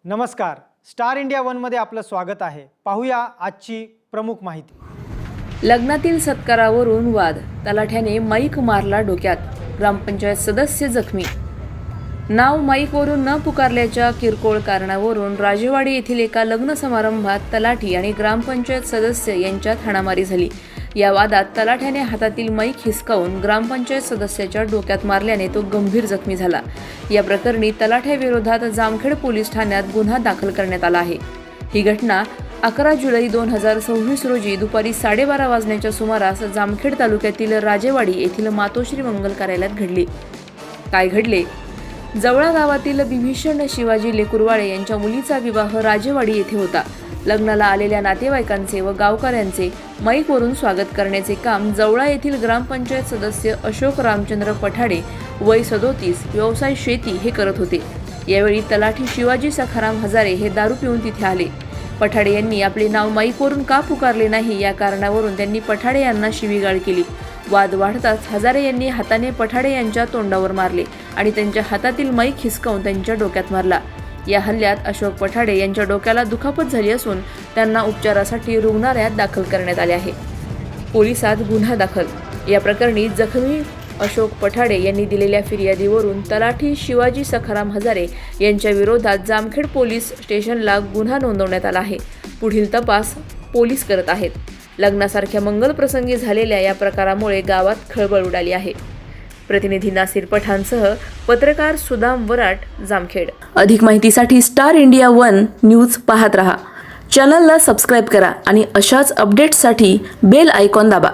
नमस्कार, star India वनमध्ये आपलं स्वागत आहे। पाहूया आजची प्रमुख माहिती। लग्नातील सत्कारावरून वाद, तलाठ्याने माईक मारला डोक्यात, ग्रामपंचायत सदस्य जखमी। नाव माईकवरून न पुकारल्याच्या किरकोळ कारणावरून राजेवाडी येथील एका लग्न समारंभात तलाठी आणि ग्रामपंचायत सदस्य यांच्यात हाणामारी झाली। या वादात तलाठ्याने हातातील माईक हिसकावून ग्रामपंचायत सदस्याच्या डोक्यात मारल्याने तो गंभीर जखमी झाला। या प्रकरणी तलाठ्याविरोधात जामखेड पोलीस ठाण्यात गुन्हा दाखल करण्यात आला आहे। ही घटना 11 जुलै 2026 रोजी दुपारी 12:30 वाजण्याच्या सुमारास जामखेड तालुक्यातील राजेवाडी येथील मातोश्री मंगल कार्यालयात घडली। काय घडले? जवळा गावातील बिभीषण शिवाजी लेकुरवाळे यांच्या मुलीचा विवाह राजेवाडी येथे होता। लग्नाला आलेल्या नातेवाईकांचे व गावकऱ्यांचे माईकवरून स्वागत करण्याचे काम जवळा येथील ग्रामपंचायत सदस्य अशोक रामचंद्र पठाडे वय 37 व्यवसाय शेती हे करत होते। यावेळी तलाठी शिवाजी सखाराम हजारे हे दारू पिऊन तिथे आले। पठाडे यांनी आपले नाव माईकवरून का पुकारले नाही या कारणावरून त्यांनी पठाडे यांना शिवीगाळ केली। वाद वाढताच हजारे यांनी हाताने पठाडे यांच्या तोंडावर मारले आणि त्यांच्या हातातील माईक हिसकावून त्यांच्या डोक्यात मारला। या हल्ल्यात अशोक पठाडे यांच्या डोक्याला दुखापत झाली असून त्यांना उपचारासाठी रुग्णालयात दाखल करण्यात आले आहे। पोलिसात गुन्हा दाखल। या प्रकरणी जखमी अशोक पठाडे यांनी दिलेल्या फिर्यादीवरून तलाठी शिवाजी सखाराम हजारे यांच्या विरोधात जामखेड पोलीस स्टेशनला गुन्हा नोंदवण्यात आला आहे। पुढील तपास पोलीस करत आहेत। लग्नासारख्या मंगल प्रसंगी झालेल्या या प्रकारामुळे गावात खळबळ उडाली आहे। प्रतिनिधी नासिर पठाणसह पत्रकार सुदाम वराट, जामखेड। अधिक माहितीसाठी स्टार इंडिया वन न्यूज पाहत रहा। चॅनलला सबस्क्राइब करा आणि अशाच अपडेट्ससाठी बेल आयकॉन दाबा।